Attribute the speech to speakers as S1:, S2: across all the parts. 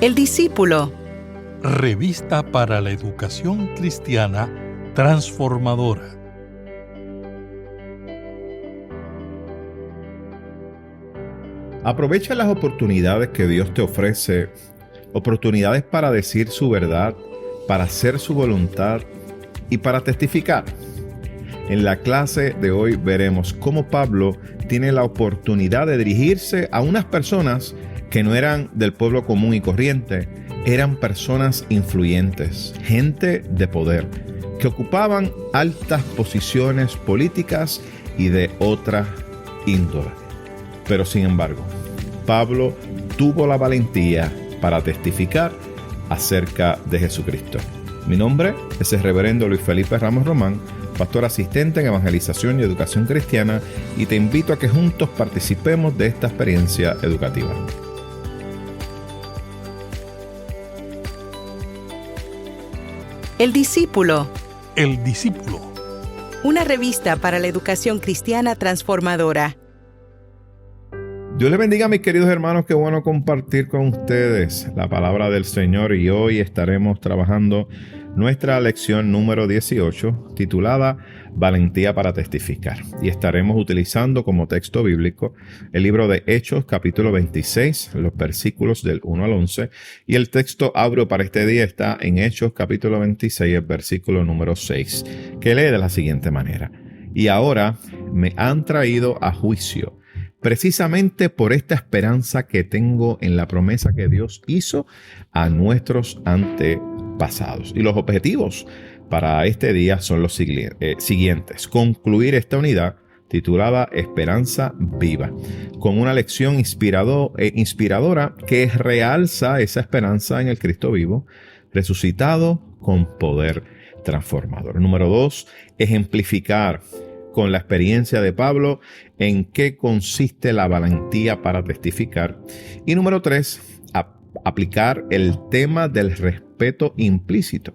S1: El discípulo.
S2: Revista para la educación cristiana transformadora.
S3: Aprovecha las oportunidades que Dios te ofrece, oportunidades para decir su verdad, para hacer su voluntad y para testificar. En la clase de hoy veremos cómo Pablo tiene la oportunidad de dirigirse a unas personas que no eran del pueblo común y corriente, eran personas influyentes, gente de poder, que ocupaban altas posiciones políticas y de otra índole. Pero sin embargo, Pablo tuvo la valentía para testificar acerca de Jesucristo. Mi nombre es el reverendo Luis Felipe Ramos Román, pastor asistente en Evangelización y Educación Cristiana, y te invito a que juntos participemos de esta experiencia educativa.
S1: El discípulo.
S2: El discípulo.
S1: Una revista para la educación cristiana transformadora.
S3: Dios les bendiga, mis queridos hermanos. Qué bueno compartir con ustedes la palabra del Señor, y hoy estaremos trabajando nuestra lección número 18 titulada Valentía para testificar, y estaremos utilizando como texto bíblico el libro de Hechos capítulo 26, los versículos del 1 al 11, y el texto áureo para este día está en Hechos capítulo 26, el versículo número 6, que lee de la siguiente manera: y ahora me han traído a juicio precisamente por esta esperanza que tengo en la promesa que Dios hizo a nuestros antepasados. Y los objetivos para este día son los siguientes: concluir esta unidad titulada Esperanza Viva, con una lección inspiradora que realza esa esperanza en el Cristo vivo, resucitado con poder transformador. Número 2, ejemplificar con la experiencia de Pablo en qué consiste la valentía para testificar. Y número 3, aplicar el tema del respeto implícito.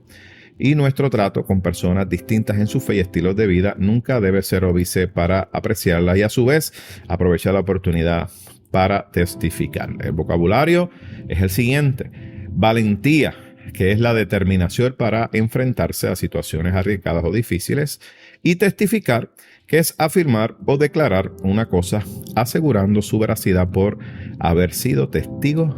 S3: Y nuestro trato con personas distintas en su fe y estilos de vida nunca debe ser óbice para apreciarla y a su vez aprovechar la oportunidad para testificar. El vocabulario es el siguiente: valentía, que es la determinación para enfrentarse a situaciones arriesgadas o difíciles, y testificar, que es afirmar o declarar una cosa asegurando su veracidad por haber sido testigo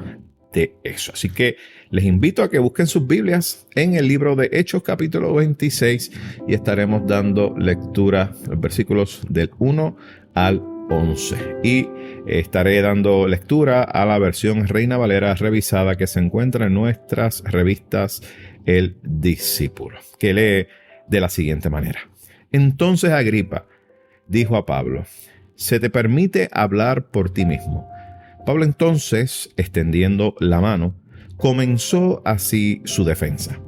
S3: de eso. Así que les invito a que busquen sus Biblias en el libro de Hechos capítulo 26 y estaremos dando lectura a los versículos del 1 al 11. Y estaré dando lectura a la versión Reina Valera revisada que se encuentra en nuestras revistas El Discípulo, que lee de la siguiente manera: entonces Agripa dijo a Pablo: se te permite hablar por ti mismo. Pablo entonces, extendiendo la mano, comenzó así su defensa: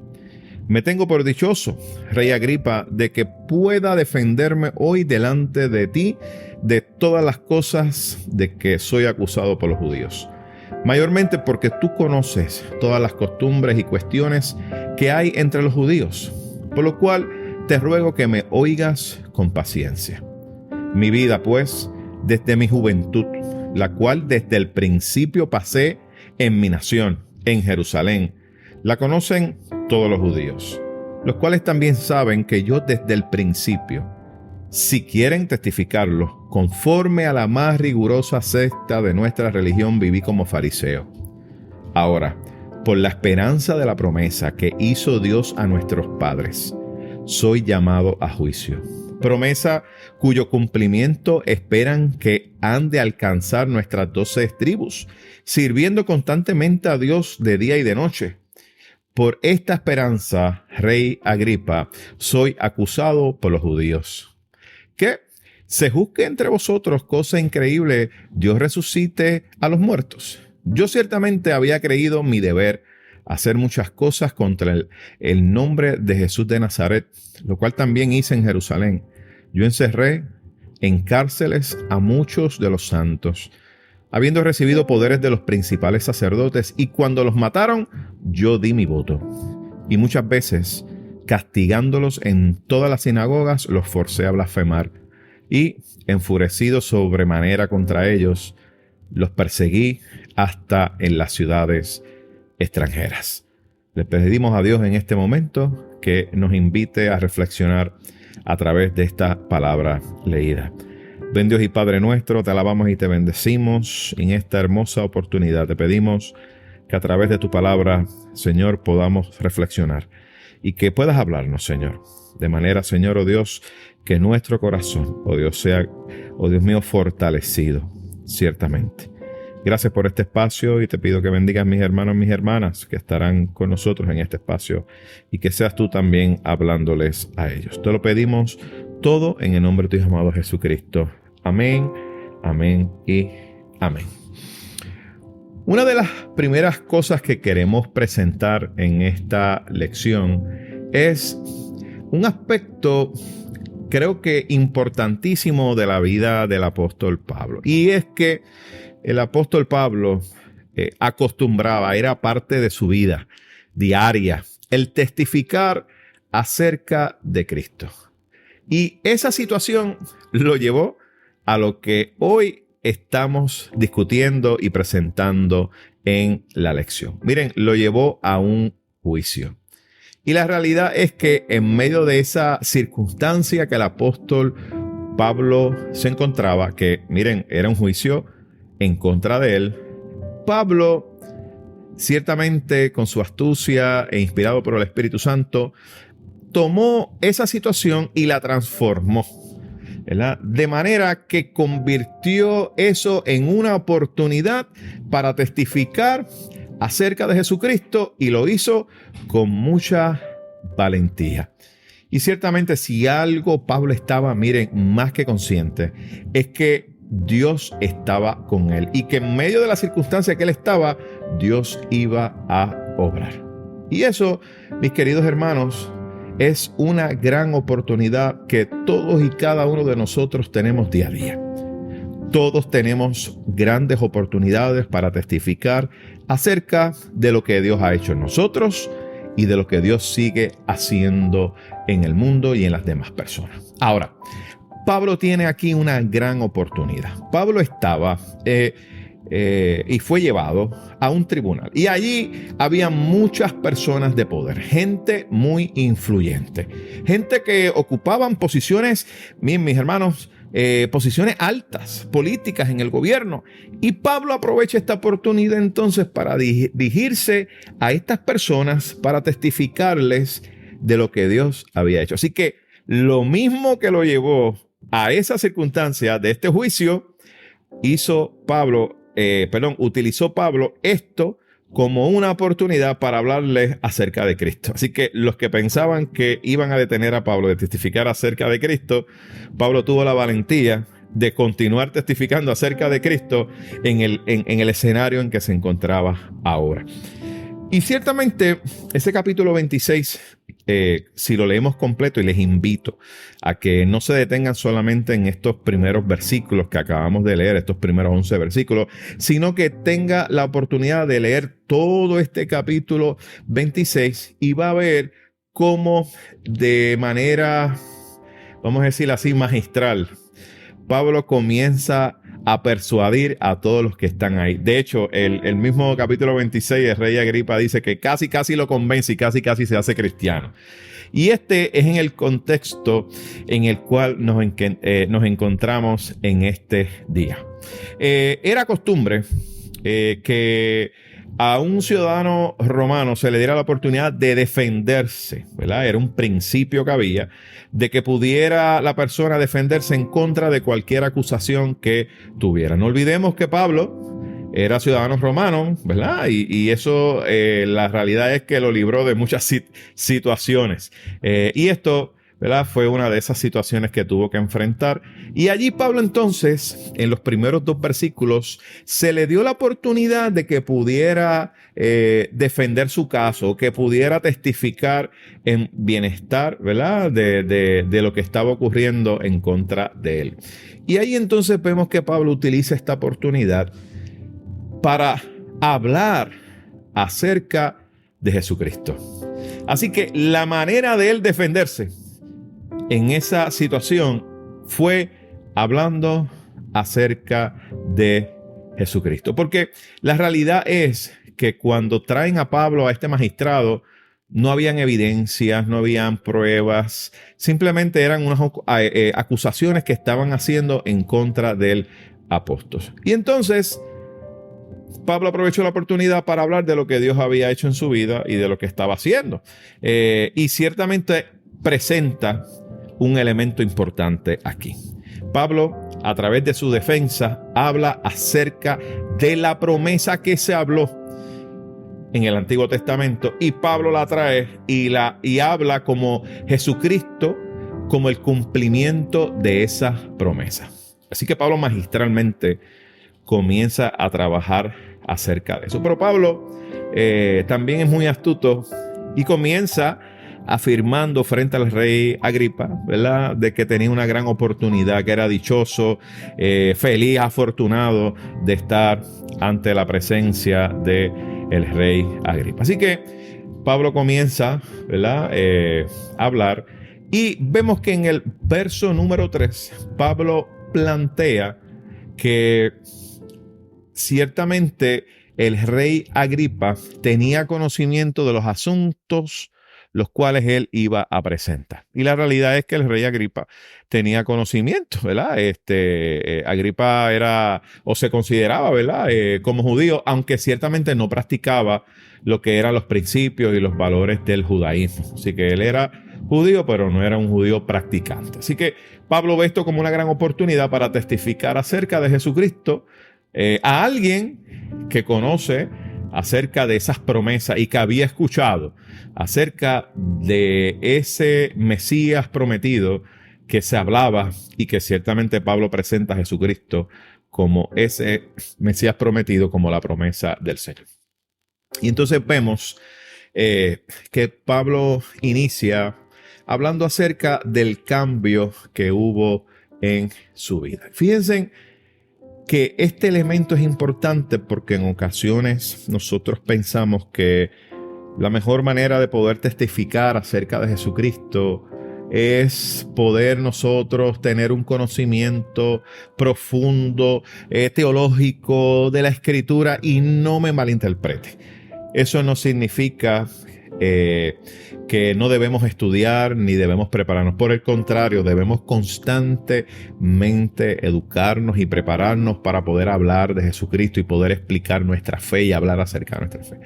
S3: me tengo por dichoso, rey Agripa, de que pueda defenderme hoy delante de ti de todas las cosas de que soy acusado por los judíos, mayormente porque tú conoces todas las costumbres y cuestiones que hay entre los judíos, por lo cual te ruego que me oigas con paciencia. Mi vida, pues, desde mi juventud, la cual desde el principio pasé en mi nación, en Jerusalén, la conocen todos los judíos, los cuales también saben que yo desde el principio, si quieren testificarlo, conforme a la más rigurosa secta de nuestra religión, viví como fariseo. Ahora, por la esperanza de la promesa que hizo Dios a nuestros padres, soy llamado a juicio. Promesa cuyo cumplimiento esperan que han de alcanzar nuestras 12 tribus, sirviendo constantemente a Dios de día y de noche. Por esta esperanza, rey Agripa, soy acusado por los judíos. ¿Qué? ¿Se juzgue entre vosotros cosa increíble, Dios resucite a los muertos? Yo ciertamente había creído mi deber hacer muchas cosas contra el nombre de Jesús de Nazaret, lo cual también hice en Jerusalén. Yo encerré en cárceles a muchos de los santos, habiendo recibido poderes de los principales sacerdotes, y cuando los mataron, yo di mi voto. Y muchas veces, castigándolos en todas las sinagogas, los forcé a blasfemar. Y, enfurecido sobremanera contra ellos, los perseguí hasta en las ciudades extranjeras. Le pedimos a Dios en este momento que nos invite a reflexionar a través de esta palabra leída. Ven Dios y Padre nuestro, te alabamos y te bendecimos en esta hermosa oportunidad. Te pedimos que a través de tu palabra, Señor, podamos reflexionar y que puedas hablarnos, Señor. De manera, Señor, oh Dios, que nuestro corazón, oh Dios, sea, oh Dios mío, fortalecido, ciertamente. Gracias por este espacio y te pido que bendigas a mis hermanos y mis hermanas que estarán con nosotros en este espacio y que seas tú también hablándoles a ellos. Te lo pedimos todo en el nombre de tu Hijo amado Jesucristo. Amén, amén y amén. Una de las primeras cosas que queremos presentar en esta lección es un aspecto, creo que importantísimo de la vida del apóstol Pablo. Y es que el apóstol Pablo acostumbraba, era parte de su vida diaria, el testificar acerca de Cristo. Y esa situación lo llevó a lo que hoy estamos discutiendo y presentando en la lección. Miren, lo llevó a un juicio. Y la realidad es que en medio de esa circunstancia que el apóstol Pablo se encontraba, que miren, era un juicio en contra de él, Pablo, ciertamente con su astucia e inspirado por el Espíritu Santo, tomó esa situación y la transformó, ¿verdad? De manera que convirtió eso en una oportunidad para testificar acerca de Jesucristo y lo hizo con mucha valentía. Y ciertamente si algo Pablo estaba, miren, más que consciente, es que Dios estaba con él y que en medio de la circunstancia que él estaba, Dios iba a obrar. Y eso, mis queridos hermanos, es una gran oportunidad que todos y cada uno de nosotros tenemos día a día. Todos tenemos grandes oportunidades para testificar acerca de lo que Dios ha hecho en nosotros y de lo que Dios sigue haciendo en el mundo y en las demás personas. Ahora, Pablo tiene aquí una gran oportunidad. Pablo estaba y fue llevado a un tribunal. Y allí había muchas personas de poder, gente muy influyente, gente que ocupaban posiciones, miren, mis hermanos, posiciones altas, políticas en el gobierno. Y Pablo aprovecha esta oportunidad entonces para dirigirse a estas personas para testificarles de lo que Dios había hecho. Así que lo mismo que lo llevó a esa circunstancia de este juicio, utilizó Pablo esto como una oportunidad para hablarles acerca de Cristo. Así que los que pensaban que iban a detener a Pablo de testificar acerca de Cristo, Pablo tuvo la valentía de continuar testificando acerca de Cristo en el escenario en que se encontraba ahora. Y ciertamente ese capítulo 26, si lo leemos completo, y les invito a que no se detengan solamente en estos primeros versículos que acabamos de leer, estos primeros 11 versículos, sino que tenga la oportunidad de leer todo este capítulo 26 y va a ver cómo de manera, vamos a decir así, magistral, Pablo comienza a persuadir a todos los que están ahí. De hecho, el mismo capítulo 26, el rey Agripa dice que casi lo convence y casi se hace cristiano. Y este es en el contexto en el cual nos encontramos en este día. Era costumbre que a un ciudadano romano se le diera la oportunidad de defenderse, ¿verdad? Era un principio que había de que pudiera la persona defenderse en contra de cualquier acusación que tuviera. No olvidemos que Pablo era ciudadano romano, ¿verdad? Y eso, la realidad es que lo libró de muchas situaciones. Y esto, ¿verdad?, fue una de esas situaciones que tuvo que enfrentar. Y allí Pablo entonces, en los primeros 2 versículos, se le dio la oportunidad de que pudiera defender su caso, que pudiera testificar en bienestar, ¿verdad?, de lo que estaba ocurriendo en contra de él. Y ahí entonces vemos que Pablo utiliza esta oportunidad para hablar acerca de Jesucristo. Así que la manera de él defenderse en esa situación fue hablando acerca de Jesucristo. Porque la realidad es que cuando traen a Pablo a este magistrado, no habían evidencias, no habían pruebas, simplemente eran unas acusaciones que estaban haciendo en contra del apóstol. Y entonces Pablo aprovechó la oportunidad para hablar de lo que Dios había hecho en su vida y de lo que estaba haciendo. Y ciertamente presenta un elemento importante aquí. Pablo, a través de su defensa, habla acerca de la promesa que se habló en el Antiguo Testamento, y Pablo la trae y habla como Jesucristo, como el cumplimiento de esa promesa. Así que Pablo magistralmente comienza a trabajar acerca de eso. Pero Pablo también es muy astuto y comienza afirmando frente al rey Agripa, ¿verdad?, de que tenía una gran oportunidad, que era dichoso, feliz, afortunado de estar ante la presencia de el rey Agripa. Así que Pablo comienza, ¿verdad?, a hablar, y vemos que en el verso número 3 Pablo plantea que ciertamente el rey Agripa tenía conocimiento de los asuntos los cuales él iba a presentar. Y la realidad es que el rey Agripa tenía conocimiento, ¿verdad? Agripa era, o se consideraba, ¿verdad?, como judío, aunque ciertamente no practicaba lo que eran los principios y los valores del judaísmo. Así que él era judío, pero no era un judío practicante. Así que Pablo ve esto como una gran oportunidad para testificar acerca de Jesucristo a alguien que conoce acerca de esas promesas y que había escuchado acerca de ese Mesías prometido que se hablaba, y que ciertamente Pablo presenta a Jesucristo como ese Mesías prometido, como la promesa del Señor. Y entonces vemos que Pablo inicia hablando acerca del cambio que hubo en su vida. Fíjense que este elemento es importante porque en ocasiones nosotros pensamos que la mejor manera de poder testificar acerca de Jesucristo es poder nosotros tener un conocimiento profundo, teológico de la Escritura, y no me malinterprete. Eso no significa que no debemos estudiar ni debemos prepararnos. Por el contrario, debemos constantemente educarnos y prepararnos para poder hablar de Jesucristo y poder explicar nuestra fe y hablar acerca de nuestra fe.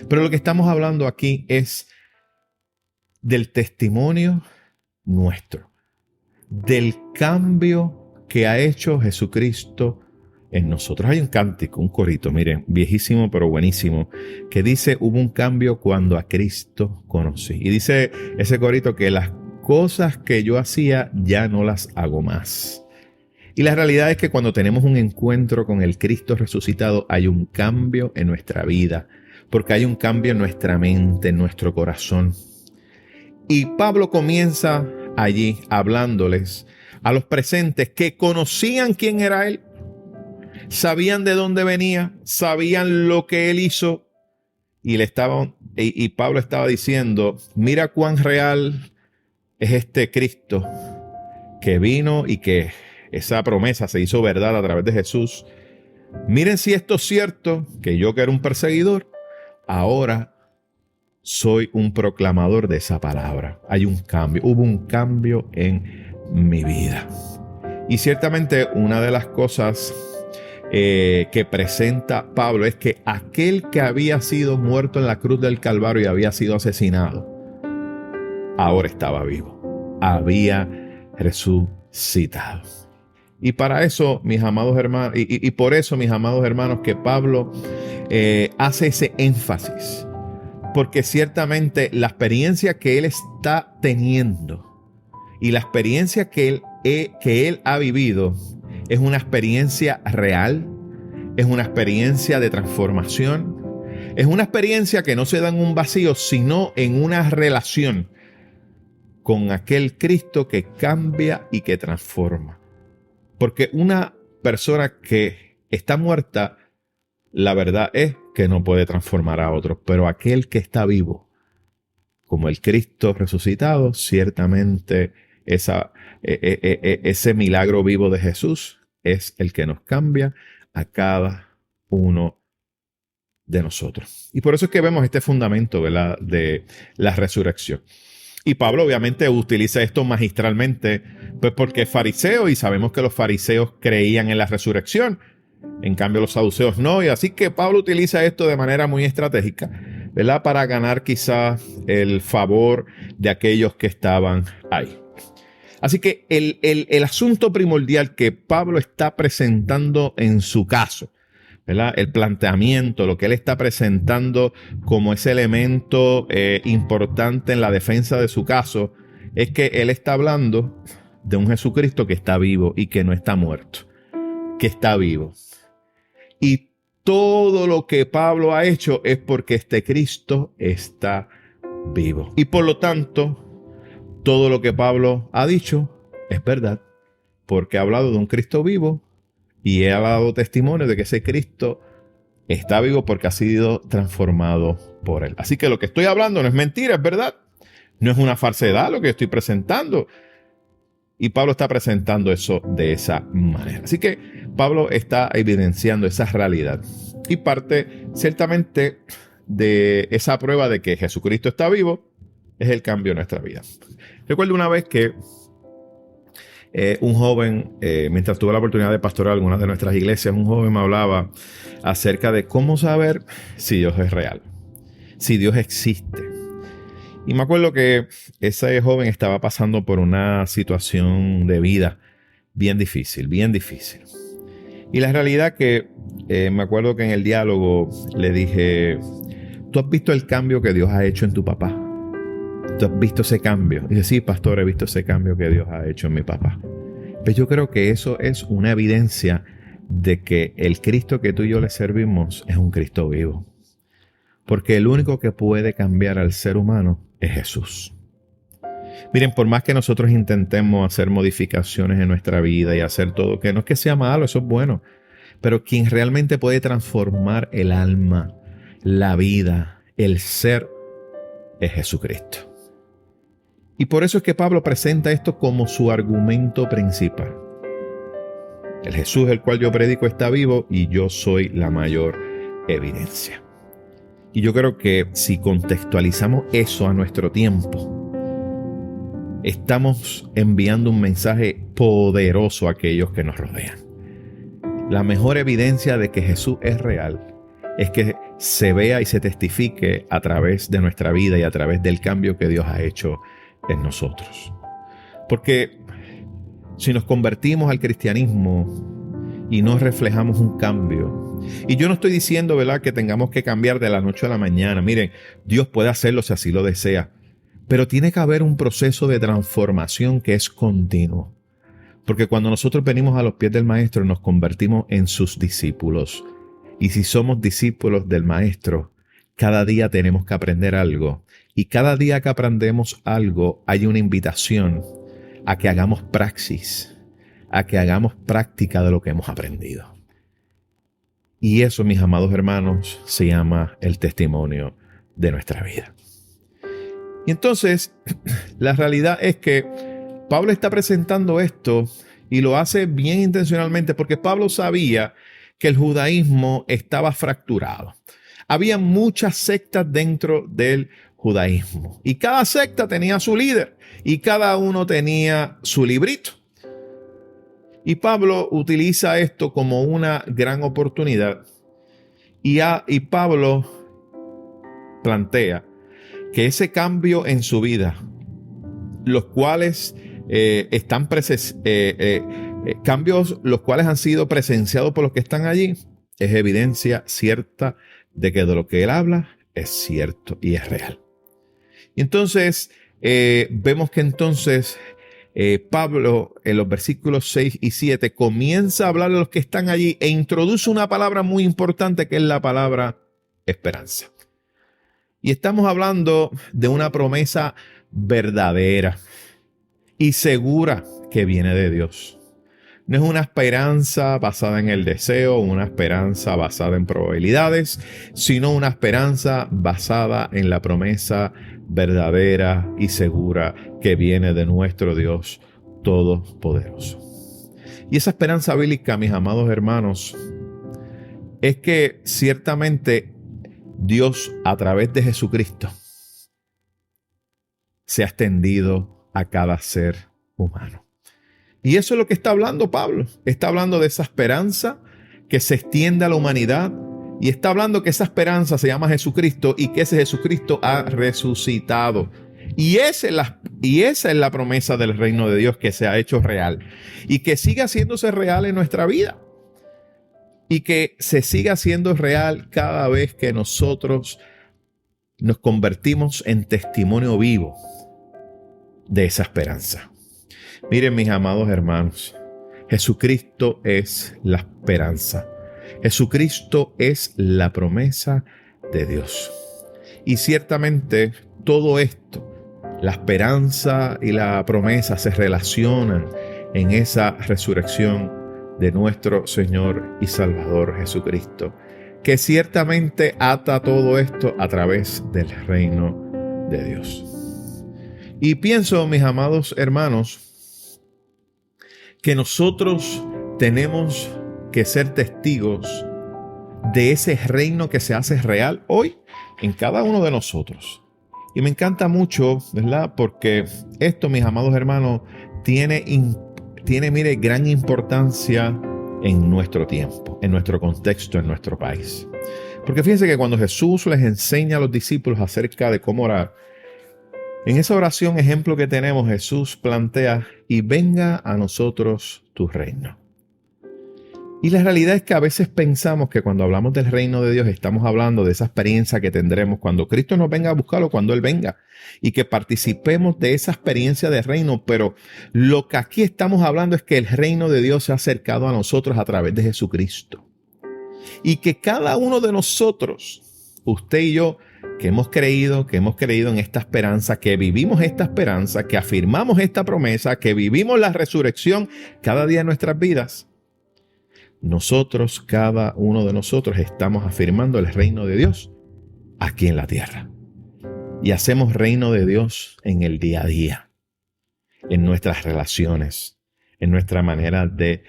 S3: Pero lo que estamos hablando aquí es del testimonio nuestro, del cambio que ha hecho Jesucristo en nosotros. Hay un cántico, un corito, miren, viejísimo pero buenísimo, que dice: hubo un cambio cuando a Cristo conocí. Y dice ese corito que las cosas que yo hacía ya no las hago más. Y la realidad es que cuando tenemos un encuentro con el Cristo resucitado, hay un cambio en nuestra vida, porque hay un cambio en nuestra mente, en nuestro corazón. Y Pablo comienza allí hablándoles a los presentes que conocían quién era él, sabían de dónde venía, sabían lo que él hizo, y Pablo estaba diciendo: mira cuán real es este Cristo que vino y que esa promesa se hizo verdad a través de Jesús. Miren si esto es cierto, que yo, que era un perseguidor, ahora soy un proclamador de esa palabra. Hay un cambio, hubo un cambio en mi vida. Y ciertamente una de las cosas que presenta Pablo es que aquel que había sido muerto en la cruz del Calvario y había sido asesinado, ahora estaba vivo, había resucitado. Y para eso, mis amados hermanos, y por eso, mis amados hermanos, que Pablo hace ese énfasis, porque ciertamente la experiencia que él está teniendo y la experiencia que él ha vivido es una experiencia real, es una experiencia de transformación, es una experiencia que no se da en un vacío, sino en una relación con aquel Cristo que cambia y que transforma. Porque una persona que está muerta, la verdad es que no puede transformar a otros, pero aquel que está vivo, como el Cristo resucitado, ciertamente ese milagro vivo de Jesús es el que nos cambia a cada uno de nosotros. Y por eso es que vemos este fundamento, ¿verdad?, de la resurrección. Y Pablo obviamente utiliza esto magistralmente, pues porque es fariseo y sabemos que los fariseos creían en la resurrección. En cambio los saduceos no. Y así que Pablo utiliza esto de manera muy estratégica, ¿verdad?, para ganar quizás el favor de aquellos que estaban ahí. Así que el asunto primordial que Pablo está presentando en su caso, ¿verdad?, el planteamiento, lo que él está presentando como ese elemento importante en la defensa de su caso, es que él está hablando de un Jesucristo que está vivo y que no está muerto, que está vivo. Y todo lo que Pablo ha hecho es porque este Cristo está vivo. Y por lo tanto, todo lo que Pablo ha dicho es verdad, porque ha hablado de un Cristo vivo y ha dado testimonio de que ese Cristo está vivo porque ha sido transformado por él. Así que lo que estoy hablando no es mentira, es verdad. No es una falsedad lo que estoy presentando. Y Pablo está presentando eso de esa manera. Así que Pablo está evidenciando esa realidad. Y parte ciertamente de esa prueba de que Jesucristo está vivo es el cambio en nuestra vida. Recuerdo una vez que un joven, mientras tuve la oportunidad de pastorear algunas de nuestras iglesias, un joven me hablaba acerca de cómo saber si Dios es real, si Dios existe. Y me acuerdo que ese joven estaba pasando por una situación de vida bien difícil, bien difícil. Y la realidad que me acuerdo que en el diálogo le dije, ¿tú has visto el cambio que Dios ha hecho en tu papá? ¿Tú has visto ese cambio? Y dice, sí, pastor, he visto ese cambio que Dios ha hecho en mi papá. Pues yo creo que eso es una evidencia de que el Cristo que tú y yo le servimos es un Cristo vivo. Porque el único que puede cambiar al ser humano es Jesús. Miren, por más que nosotros intentemos hacer modificaciones en nuestra vida y hacer todo, que no es que sea malo, eso es bueno, pero quien realmente puede transformar el alma, la vida, el ser, es Jesucristo. Y por eso es que Pablo presenta esto como su argumento principal. El Jesús el cual yo predico está vivo y yo soy la mayor evidencia. Y yo creo que si contextualizamos eso a nuestro tiempo, estamos enviando un mensaje poderoso a aquellos que nos rodean. La mejor evidencia de que Jesús es real es que se vea y se testifique a través de nuestra vida y a través del cambio que Dios ha hecho en nosotros. Porque si nos convertimos al cristianismo y no reflejamos un cambio, y yo no estoy diciendo, ¿verdad?, que tengamos que cambiar de la noche a la mañana. Miren, Dios puede hacerlo si así lo desea, pero tiene que haber un proceso de transformación que es continuo. Porque cuando nosotros venimos a los pies del Maestro, nos convertimos en sus discípulos. Y si somos discípulos del Maestro, cada día tenemos que aprender algo. Y cada día que aprendemos algo, hay una invitación a que hagamos praxis, a que hagamos práctica de lo que hemos aprendido. Y eso, mis amados hermanos, se llama el testimonio de nuestra vida. Y entonces, la realidad es que Pablo está presentando esto y lo hace bien intencionalmente porque Pablo sabía que el judaísmo estaba fracturado. Había muchas sectas dentro del judaísmo y cada secta tenía su líder y cada uno tenía su librito. Y Pablo utiliza esto como una gran oportunidad y Pablo plantea que ese cambio en su vida, los cuales cambios los cuales han sido presenciados por los que están allí, es evidencia cierta de que de lo que él habla es cierto y es real. Y entonces vemos que entonces Pablo en los versículos 6 y 7 comienza a hablar de los que están allí e introduce una palabra muy importante que es la palabra esperanza. Y estamos hablando de una promesa verdadera y segura que viene de Dios. No es una esperanza basada en el deseo, una esperanza basada en probabilidades, sino una esperanza basada en la promesa verdadera y segura que viene de nuestro Dios Todopoderoso. Y esa esperanza bíblica, mis amados hermanos, es que ciertamente Dios a través de Jesucristo se ha extendido a cada ser humano. Y eso es lo que está hablando Pablo. Está hablando de esa esperanza que se extiende a la humanidad. Y está hablando que esa esperanza se llama Jesucristo y que ese Jesucristo ha resucitado. Y esa es la promesa del reino de Dios que se ha hecho real. Y que siga haciéndose real en nuestra vida. Y que se siga haciendo real cada vez que nosotros nos convertimos en testimonio vivo de esa esperanza. Miren, mis amados hermanos, Jesucristo es la esperanza. Jesucristo es la promesa de Dios. Y ciertamente todo esto, la esperanza y la promesa, se relacionan en esa resurrección de nuestro Señor y Salvador Jesucristo, que ciertamente ata todo esto a través del reino de Dios. Y pienso, mis amados hermanos, que nosotros tenemos que ser testigos de ese reino que se hace real hoy en cada uno de nosotros. Y me encanta mucho, ¿verdad? Porque esto, mis amados hermanos, tiene, mire, gran importancia en nuestro tiempo, en nuestro contexto, en nuestro país. Porque fíjense que cuando Jesús les enseña a los discípulos acerca de cómo orar, en esa oración ejemplo que tenemos, Jesús plantea: y venga a nosotros tu reino. Y la realidad es que a veces pensamos que cuando hablamos del reino de Dios estamos hablando de esa experiencia que tendremos cuando Cristo nos venga a buscar o cuando Él venga, y que participemos de esa experiencia de reino. Pero lo que aquí estamos hablando es que el reino de Dios se ha acercado a nosotros a través de Jesucristo. Y que cada uno de nosotros, usted y yo, que hemos creído en esta esperanza, que vivimos esta esperanza, que afirmamos esta promesa, que vivimos la resurrección cada día de nuestras vidas, nosotros, cada uno de nosotros, estamos afirmando el reino de Dios aquí en la tierra. Y hacemos reino de Dios en el día a día, en nuestras relaciones, en nuestra manera de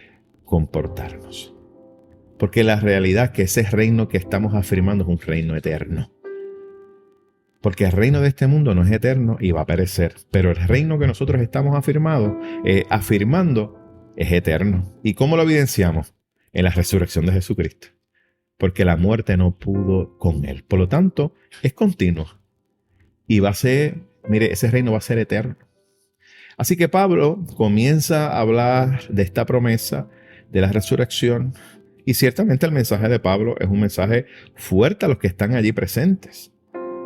S3: comportarnos. Porque la realidad es que ese reino que estamos afirmando es un reino eterno. Porque el reino de este mundo no es eterno y va a perecer. Pero el reino que nosotros estamos afirmando es eterno. ¿Y cómo lo evidenciamos? En la resurrección de Jesucristo. Porque la muerte no pudo con Él. Por lo tanto, es continuo. Y va a ser, mire, ese reino va a ser eterno. Así que Pablo comienza a hablar de esta promesa de la resurrección. Y ciertamente el mensaje de Pablo es un mensaje fuerte a los que están allí presentes.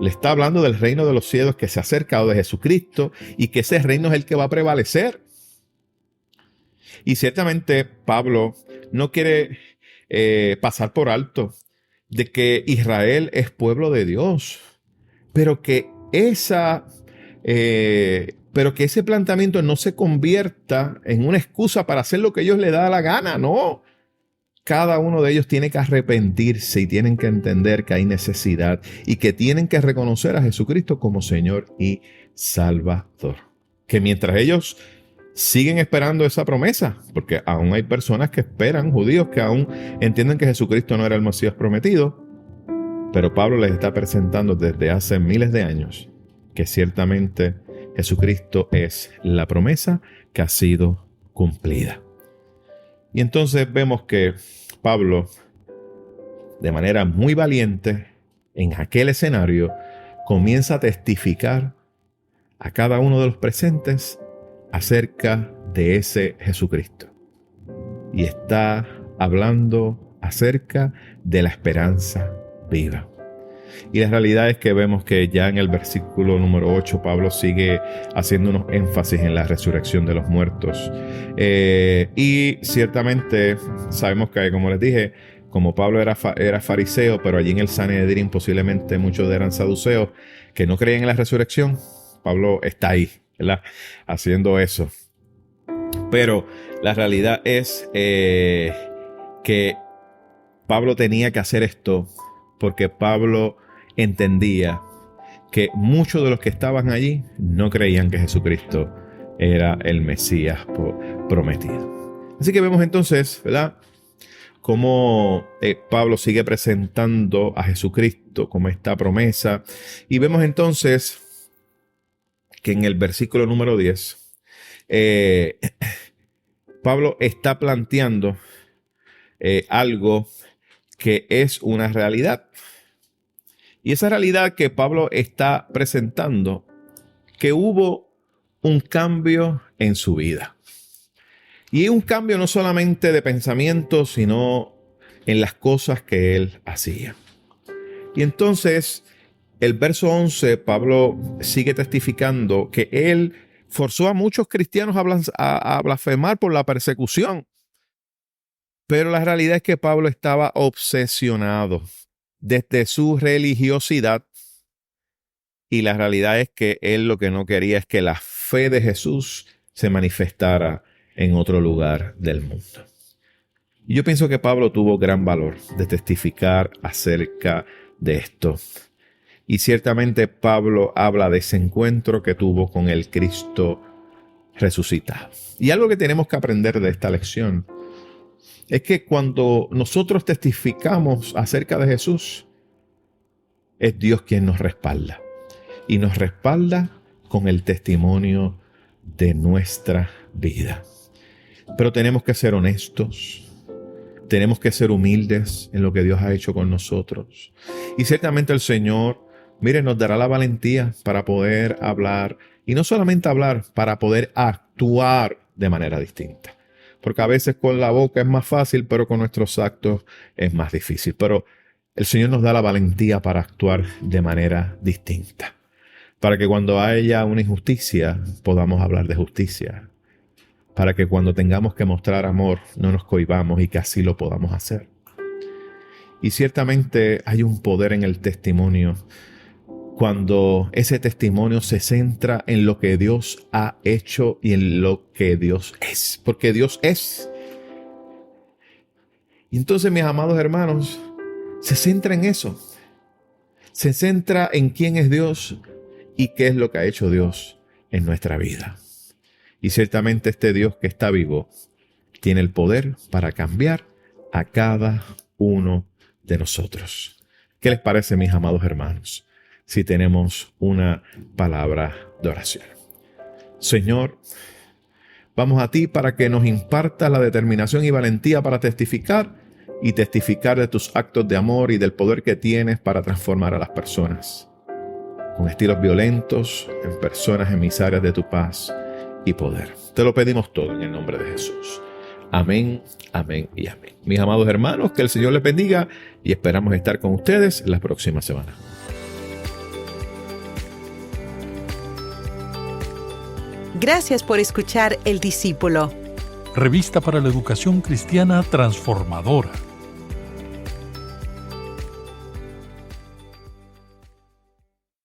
S3: Le está hablando del reino de los cielos que se ha acercado de Jesucristo y que ese reino es el que va a prevalecer. Y ciertamente Pablo no quiere pasar por alto de que Israel es pueblo de Dios, pero que ese planteamiento no se convierta en una excusa para hacer lo que ellos les da la gana, no. Cada uno de ellos tiene que arrepentirse y tienen que entender que hay necesidad y que tienen que reconocer a Jesucristo como Señor y Salvador. Que mientras ellos siguen esperando esa promesa, porque aún hay personas que esperan, judíos que aún entienden que Jesucristo no era el Mesías prometido, pero Pablo les está presentando desde hace miles de años que ciertamente Jesucristo es la promesa que ha sido cumplida. Y entonces vemos que Pablo, de manera muy valiente, en aquel escenario, comienza a testificar a cada uno de los presentes acerca de ese Jesucristo. Y está hablando acerca de la esperanza viva. Y la realidad es que vemos que ya en el versículo número 8 Pablo sigue haciéndonos énfasis en la resurrección de los muertos. Y ciertamente sabemos que, como les dije, como Pablo era fariseo, pero allí en el Sanedrín posiblemente muchos eran saduceos que no creían en la resurrección, Pablo está ahí, ¿verdad?, haciendo eso. Pero la realidad es que Pablo tenía que hacer esto porque Pablo entendía que muchos de los que estaban allí no creían que Jesucristo era el Mesías prometido. Así que vemos entonces, ¿verdad?, cómo Pablo sigue presentando a Jesucristo Cristo, como esta promesa. Y vemos entonces que en el versículo número 10, Pablo está planteando algo que es una realidad. Y esa realidad que Pablo está presentando, que hubo un cambio en su vida. Y un cambio no solamente de pensamiento, sino en las cosas que él hacía. Y entonces, el verso 11, Pablo sigue testificando que él forzó a muchos cristianos a blasfemar por la persecución. Pero la realidad es que Pablo estaba obsesionado desde su religiosidad. Y la realidad es que él lo que no quería es que la fe de Jesús se manifestara en otro lugar del mundo. Y yo pienso que Pablo tuvo gran valor de testificar acerca de esto. Y ciertamente Pablo habla de ese encuentro que tuvo con el Cristo resucitado. Y algo que tenemos que aprender de esta lección es que cuando nosotros testificamos acerca de Jesús, es Dios quien nos respalda. Y nos respalda con el testimonio de nuestra vida. Pero tenemos que ser honestos. Tenemos que ser humildes en lo que Dios ha hecho con nosotros. Y ciertamente el Señor, mire, nos dará la valentía para poder hablar. Y no solamente hablar, para poder actuar de manera distinta. Porque a veces con la boca es más fácil, pero con nuestros actos es más difícil. Pero el Señor nos da la valentía para actuar de manera distinta. Para que cuando haya una injusticia, podamos hablar de justicia. Para que cuando tengamos que mostrar amor, no nos cohibamos y que así lo podamos hacer. Y ciertamente hay un poder en el testimonio cuando ese testimonio se centra en lo que Dios ha hecho y en lo que Dios es. Porque Dios es. Y entonces, mis amados hermanos, se centra en eso. Se centra en quién es Dios y qué es lo que ha hecho Dios en nuestra vida. Y ciertamente este Dios que está vivo tiene el poder para cambiar a cada uno de nosotros. ¿Qué les parece, mis amados hermanos, si tenemos una palabra de oración? Señor, vamos a ti para que nos impartas la determinación y valentía para testificar y testificar de tus actos de amor y del poder que tienes para transformar a las personas. Con estilos violentos, en personas emisarias de tu paz y poder. Te lo pedimos todo en el nombre de Jesús. Amén, amén y amén. Mis amados hermanos, que el Señor les bendiga y esperamos estar con ustedes la próxima semana.
S1: Gracias por escuchar El Discípulo.
S2: Revista para la Educación Cristiana Transformadora.